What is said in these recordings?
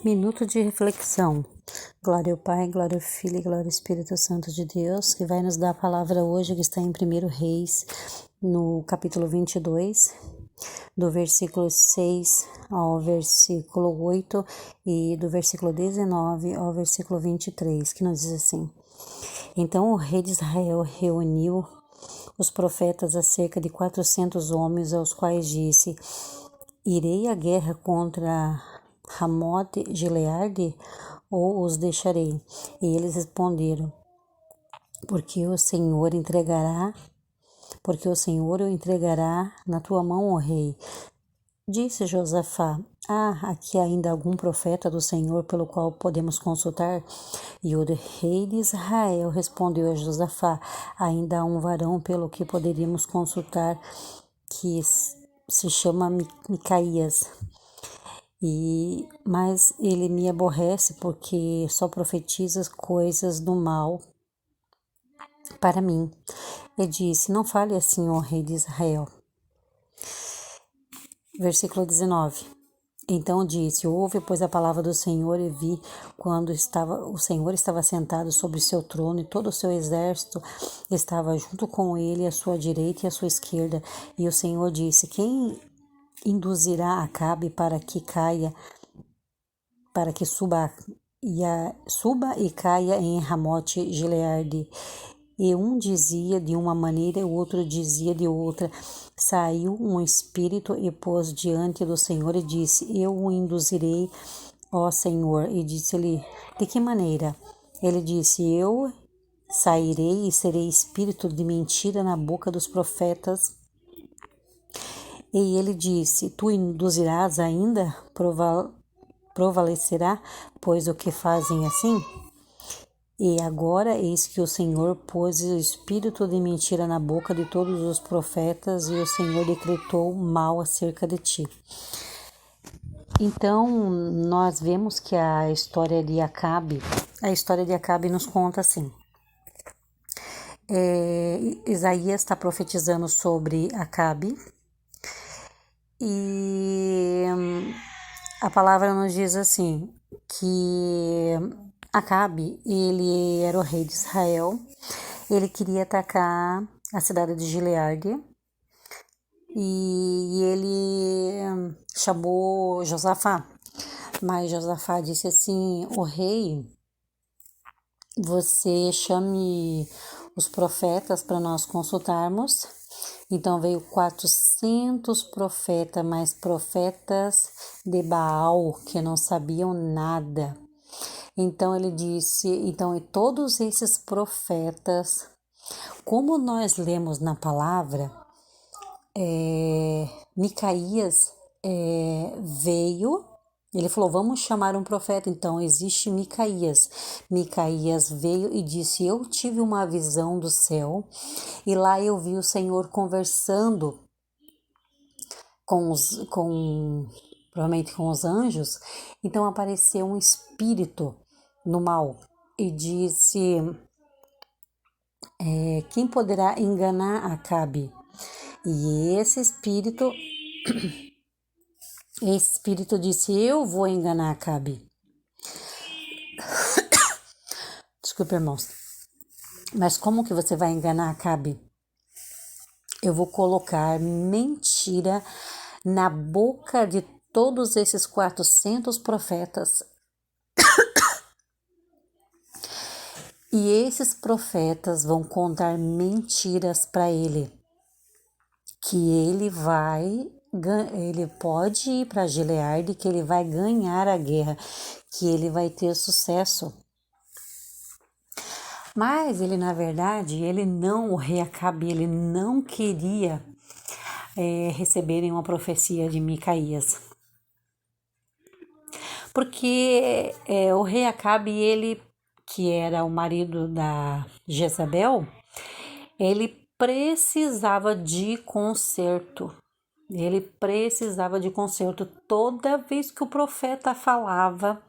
Minuto de reflexão. Glória ao Pai, glória ao Filho e glória ao Espírito Santo de Deus, que vai nos dar a palavra hoje, que está em 1 Reis, no capítulo 22, do versículo 6 ao versículo 8 e do versículo 19 ao versículo 23, que nos diz assim: Então o rei de Israel reuniu os profetas, acerca de 400 homens, aos quais disse: Irei à guerra contra Ramote Gileade, ou os deixarei? E eles responderam: Porque o Senhor o entregará na tua mão, ó rei. Disse Josafá: Há aqui ainda algum profeta do Senhor pelo qual podemos consultar? E o rei de Israel respondeu a Josafá: Ainda há um varão pelo que poderíamos consultar, que se chama Micaías. Mas ele me aborrece, porque só profetiza coisas do mal para mim. E disse: Não fale assim, ó rei de Israel. Versículo 19. Então disse: Ouve, pois, a palavra do Senhor. E vi quando o Senhor estava sentado sobre seu trono, e todo o seu exército estava junto com ele, à sua direita e à sua esquerda. E o Senhor disse: Quem induzirá Acabe para que suba e caia em Ramote Gileade? E um dizia de uma maneira e o outro dizia de outra. Saiu um espírito e pôs diante do Senhor e disse: Eu o induzirei, ó Senhor. E disse-lhe: De que maneira? Ele disse: Eu sairei e serei espírito de mentira na boca dos profetas. E ele disse: Tu induzirás ainda? Prevalecerá, pois o que fazem assim? E agora eis que o Senhor pôs o espírito de mentira na boca de todos os profetas, e o Senhor decretou mal acerca de ti. Então, nós vemos que a história de Acabe nos conta assim. Isaías está profetizando sobre Acabe, e a palavra nos diz assim, que Acabe, ele era o rei de Israel, ele queria atacar a cidade de Gileade, e ele chamou Josafá, mas Josafá disse assim: O rei, você chame os profetas para nós consultarmos. Então veio 400 profetas, mas profetas de Baal, que não sabiam nada. Então ele disse, e todos esses profetas, como nós lemos na palavra, Micaías veio, ele falou: Vamos chamar um profeta. Então existe Micaías. Micaías veio e disse: Eu tive uma visão do céu, e lá eu vi o Senhor conversando provavelmente com os anjos. Então apareceu um espírito no mal e disse: Quem poderá enganar Acabe? E esse espírito disse: Eu vou enganar Acabe. Desculpe, irmãos. Mas como que você vai enganar Acabe? Eu vou colocar mentira na boca de todos esses 400 profetas. E esses profetas vão contar mentiras para ele. Que ele pode ir para Gileade, que ele vai ganhar a guerra, que ele vai ter sucesso. Mas ele, na verdade, o rei Acabe, ele não queria receber nenhuma profecia de Micaías. Porque o rei Acabe, ele, que era o marido da Jezabel, ele precisava de conserto. Toda vez que o profeta falava,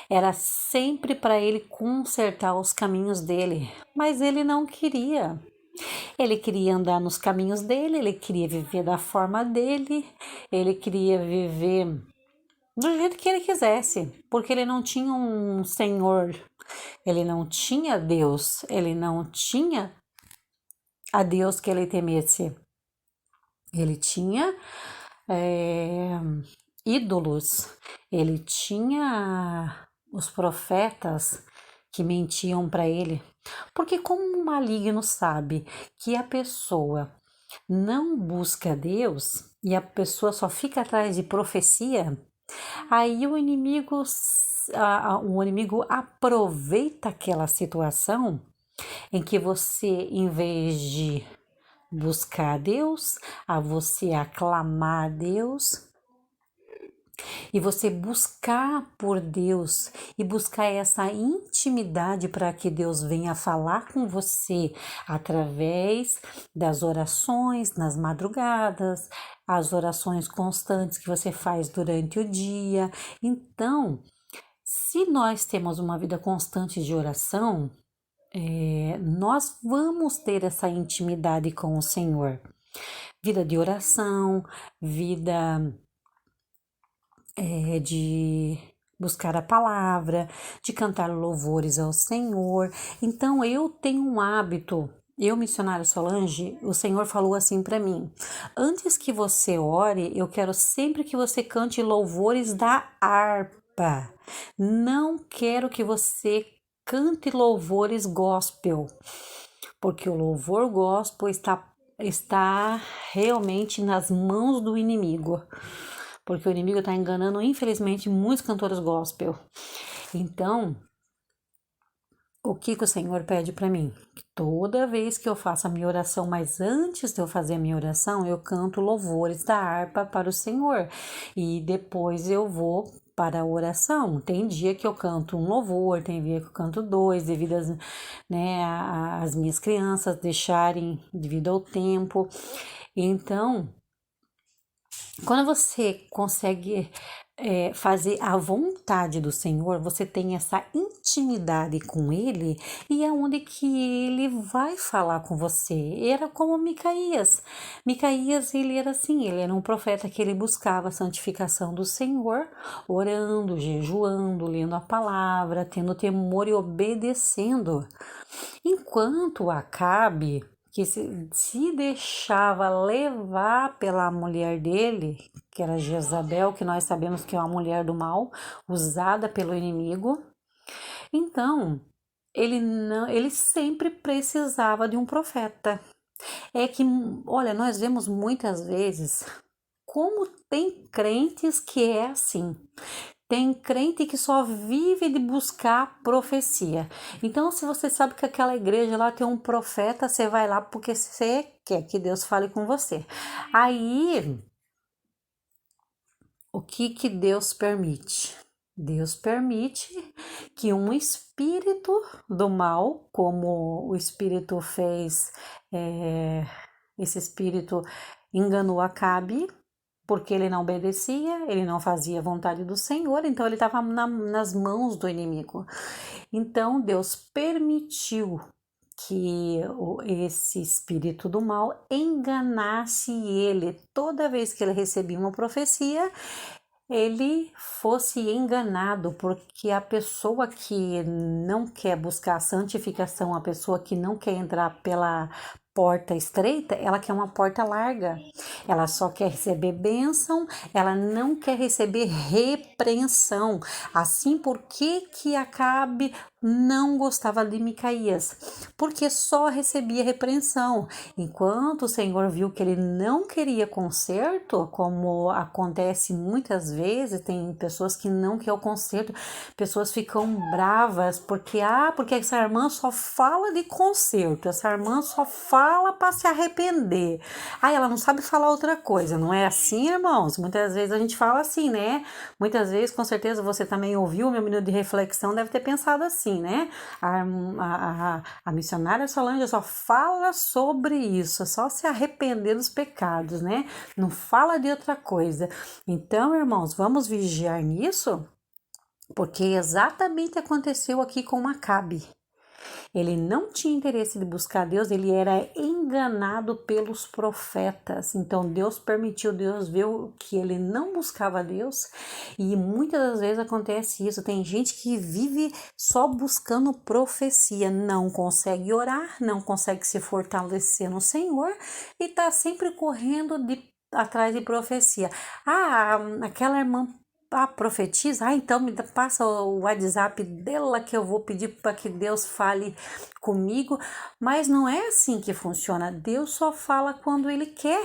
era sempre para ele consertar os caminhos dele. Mas ele não queria. Ele queria andar nos caminhos dele, ele queria viver da forma dele, ele queria viver do jeito que ele quisesse, porque ele não tinha um Senhor, ele não tinha Deus, ele não tinha a Deus que ele temesse. Ele tinha é, ídolos, ele tinha os profetas que mentiam para ele. Porque como o maligno sabe que a pessoa não busca Deus e a pessoa só fica atrás de profecia, aí o inimigo aproveita aquela situação em que você, em vez de buscar a Deus, a você aclamar a Deus e você buscar por Deus e buscar essa intimidade para que Deus venha falar com você através das orações nas madrugadas, as orações constantes que você faz durante o dia. Então, se nós temos uma vida constante de oração, nós vamos ter essa intimidade com o Senhor. Vida de oração, vida de buscar a palavra, de cantar louvores ao Senhor. Então eu tenho um hábito. Eu, missionária Solange, o Senhor falou assim para mim: antes que você ore, eu quero sempre que você cante louvores da harpa. Não quero que você cante louvores gospel, porque o louvor gospel está realmente nas mãos do inimigo, porque o inimigo está enganando, infelizmente, muitos cantores gospel. Então, o que o Senhor pede para mim? Toda vez que eu faço a minha oração, mas antes de eu fazer a minha oração, eu canto louvores da harpa para o Senhor e depois eu vou para a oração. Tem dia que eu canto um louvor, tem dia que eu canto dois, devido às minhas crianças deixarem, devido ao tempo. Então, quando você consegue fazer a vontade do Senhor, você tem essa intimidade com Ele e é onde que Ele vai falar com você. Era como Micaías. Micaías, ele era assim, ele era um profeta que ele buscava a santificação do Senhor, orando, jejuando, lendo a palavra, tendo temor e obedecendo. Enquanto Acabe, que se deixava levar pela mulher dele, que era Jezabel, que nós sabemos que é uma mulher do mal, usada pelo inimigo. Então, ele sempre precisava de um profeta. É que, olha, nós vemos muitas vezes como tem crentes que é assim. Tem crente que só vive de buscar profecia. Então, se você sabe que aquela igreja lá tem um profeta, você vai lá porque você quer que Deus fale com você. Aí, o que Deus permite? Deus permite que um espírito do mal, como o espírito fez, esse espírito enganou Acabe, porque ele não obedecia, ele não fazia a vontade do Senhor, então ele estava nas mãos do inimigo. Então Deus permitiu que esse espírito do mal enganasse ele. Toda vez que ele recebia uma profecia, ele fosse enganado, porque a pessoa que não quer buscar a santificação, a pessoa que não quer entrar pela porta estreita, ela quer uma porta larga. Ela só quer receber bênção, ela não quer receber repreensão. Assim, por que Acabe não gostava de Micaías? Porque só recebia repreensão. Enquanto o Senhor viu que ele não queria conserto, como acontece muitas vezes, tem pessoas que não querem o conserto, pessoas ficam bravas porque essa irmã só fala de conserto, essa irmã só fala para se arrepender. Ela não sabe falar outra coisa, não é assim, irmãos? Muitas vezes a gente fala assim, né? Muitas vezes, com certeza, você também ouviu o meu minuto de reflexão, deve ter pensado assim, né? A missionária Solange só fala sobre isso, só se arrepender dos pecados, né? Não fala de outra coisa. Então, irmãos, vamos vigiar nisso, porque exatamente aconteceu aqui com Acabe. Ele não tinha interesse de buscar Deus, ele era enganado pelos profetas. Então Deus permitiu, Deus viu que ele não buscava Deus, e muitas das vezes acontece isso. Tem gente que vive só buscando profecia, não consegue orar, não consegue se fortalecer no Senhor e tá sempre correndo atrás de profecia. Ah, aquela irmã profetiza, então passa o WhatsApp dela que eu vou pedir para que Deus fale comigo, mas não é assim que funciona. Deus só fala quando Ele quer.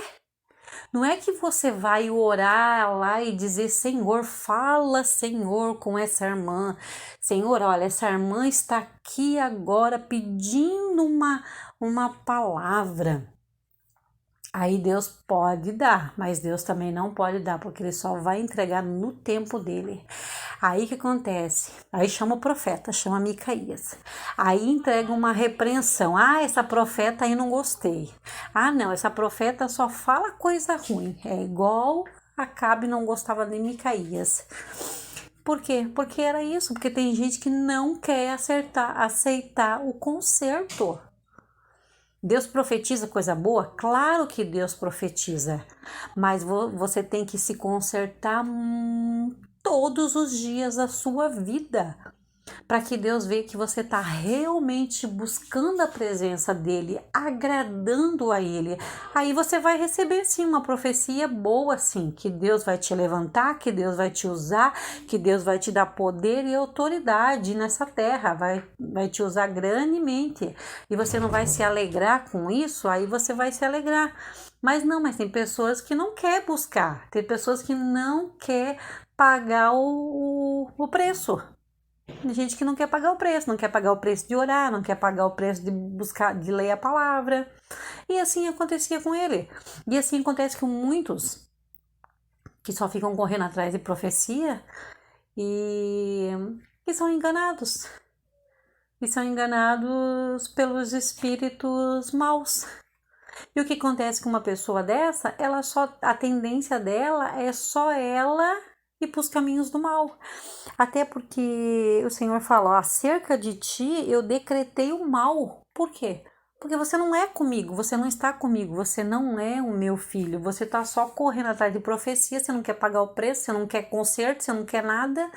Não é que você vai orar lá e dizer, Senhor, fala, Senhor, com essa irmã. Senhor, olha, essa irmã está aqui agora pedindo uma palavra. Aí Deus pode dar, mas Deus também não pode dar, porque Ele só vai entregar no tempo dele. Aí o que acontece? Aí chama o profeta, chama Micaías. Aí entrega uma repreensão. Ah, essa profeta aí não gostei. Ah, não, essa profeta só fala coisa ruim. É igual Acabe não gostava de Micaías. Por quê? Porque era isso, porque tem gente que não quer aceitar o conserto. Deus profetiza coisa boa? Claro que Deus profetiza, mas você tem que se consertar todos os dias da sua vida, para que Deus veja que você está realmente buscando a presença dele, agradando a ele. Aí você vai receber sim uma profecia boa, sim, que Deus vai te levantar, que Deus vai te usar, que Deus vai te dar poder e autoridade nessa terra, vai te usar grandemente, e você não vai se alegrar com isso. Aí você vai se alegrar, mas tem pessoas que não quer buscar, tem pessoas que não quer pagar o preço. Tem gente que não quer pagar o preço, não quer pagar o preço de orar, não quer pagar o preço de buscar, de ler a palavra. E assim acontecia com ele. E assim acontece com muitos que só ficam correndo atrás de profecia e são enganados. E são enganados pelos espíritos maus. E o que acontece com uma pessoa dessa? A tendência dela é só ela ir para os caminhos do mal. Até porque o Senhor falou, acerca de ti eu decretei o mal. Por quê? Porque você não é comigo, você não está comigo, você não é o meu filho, você está só correndo atrás de profecia, você não quer pagar o preço, você não quer conserto, você não quer nada.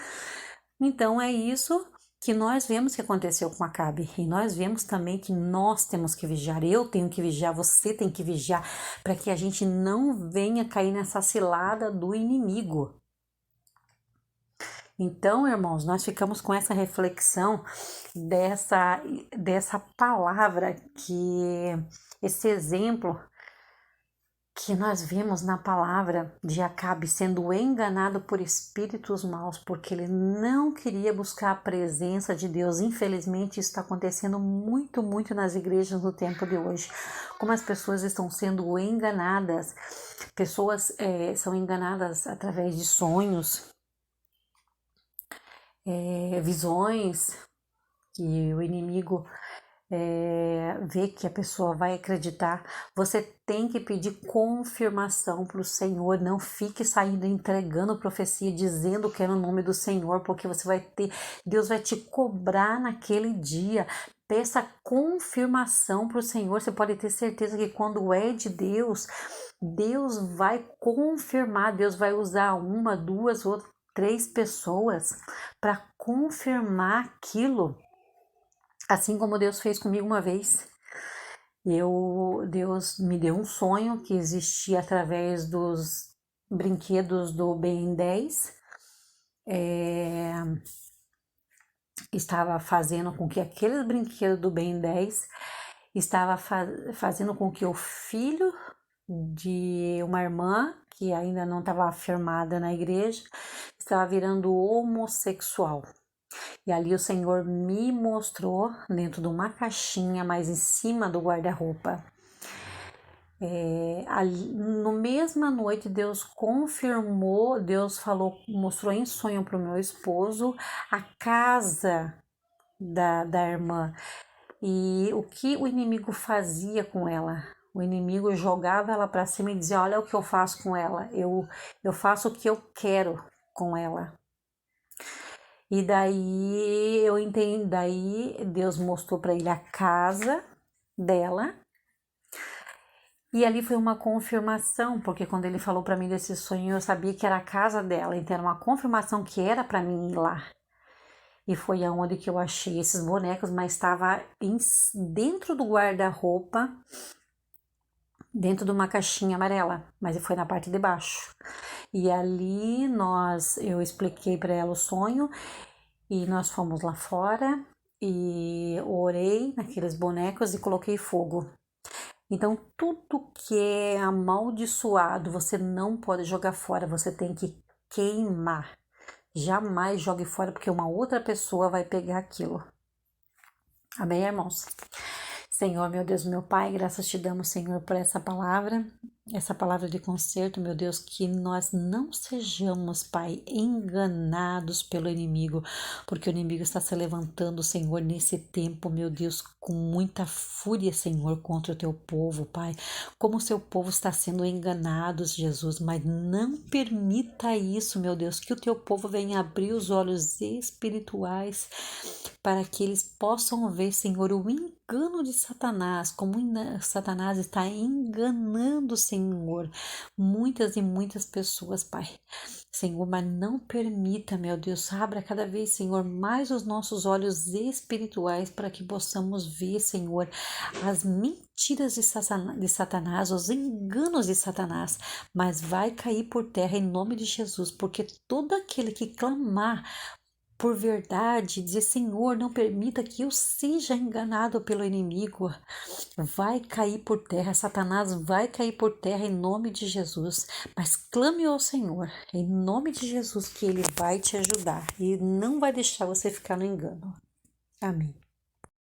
Então é isso que nós vemos que aconteceu com Acabe, e nós vemos também que nós temos que vigiar, eu tenho que vigiar, você tem que vigiar, para que a gente não venha cair nessa cilada do inimigo. Então, irmãos, nós ficamos com essa reflexão dessa palavra, esse exemplo que nós vimos na palavra de Acabe sendo enganado por espíritos maus, porque ele não queria buscar a presença de Deus. Infelizmente, isso está acontecendo muito, muito nas igrejas no tempo de hoje. Como as pessoas estão sendo enganadas, pessoas são enganadas através de sonhos, visões, que o inimigo vê que a pessoa vai acreditar. Você tem que pedir confirmação para o Senhor, não fique saindo entregando profecia, dizendo que é no nome do Senhor, porque Deus vai te cobrar naquele dia. Peça confirmação para o Senhor. Você pode ter certeza que quando é de Deus, Deus vai confirmar, Deus vai usar uma, duas ou três pessoas para confirmar aquilo. Assim como Deus fez comigo uma vez. Deus me deu um sonho que existia através dos brinquedos do Ben 10. Estava fazendo com que aqueles brinquedos do Ben 10 estava fazendo com que o filho de uma irmã, que ainda não estava afirmada na igreja, estava virando homossexual. E ali o Senhor me mostrou dentro de uma caixinha, mais em cima do guarda-roupa. No mesma noite, Deus confirmou, Deus mostrou em sonho para o meu esposo a casa da irmã. E o que o inimigo fazia com ela? O inimigo jogava ela para cima e dizia, olha o que eu faço com ela, eu faço o que eu quero com ela. E daí eu entendi, daí Deus mostrou para ele a casa dela. E ali foi uma confirmação, porque quando ele falou para mim desse sonho, eu sabia que era a casa dela, então era uma confirmação que era para mim ir lá. E foi aonde que eu achei esses bonecos, mas estava dentro do guarda-roupa, dentro de uma caixinha amarela, mas foi na parte de baixo. E ali eu expliquei para ela o sonho e nós fomos lá fora e orei naqueles bonecos e coloquei fogo. Então, tudo que é amaldiçoado, você não pode jogar fora, você tem que queimar. Jamais jogue fora, porque uma outra pessoa vai pegar aquilo. Amém, irmãos? Senhor, meu Deus, meu Pai, graças te damos, Senhor, por essa palavra de conserto, meu Deus, que nós não sejamos, Pai, enganados pelo inimigo, porque o inimigo está se levantando, Senhor, nesse tempo, meu Deus, com muita fúria, Senhor, contra o teu povo, Pai, como o seu povo está sendo enganado, Jesus, mas não permita isso, meu Deus, que o teu povo venha abrir os olhos espirituais para que eles possam ver, Senhor, o engano de Satanás, como Satanás está enganando, Senhor, muitas e muitas pessoas, Pai. Senhor, mas não permita, meu Deus, abra cada vez, Senhor, mais os nossos olhos espirituais para que possamos ver, Senhor, as mentiras de Satanás, os enganos de Satanás, mas vai cair por terra em nome de Jesus, porque todo aquele que clamar por verdade, dizer, Senhor, não permita que eu seja enganado pelo inimigo, vai cair por terra, Satanás vai cair por terra em nome de Jesus, mas clame ao Senhor, em nome de Jesus, que Ele vai te ajudar e não vai deixar você ficar no engano. Amém.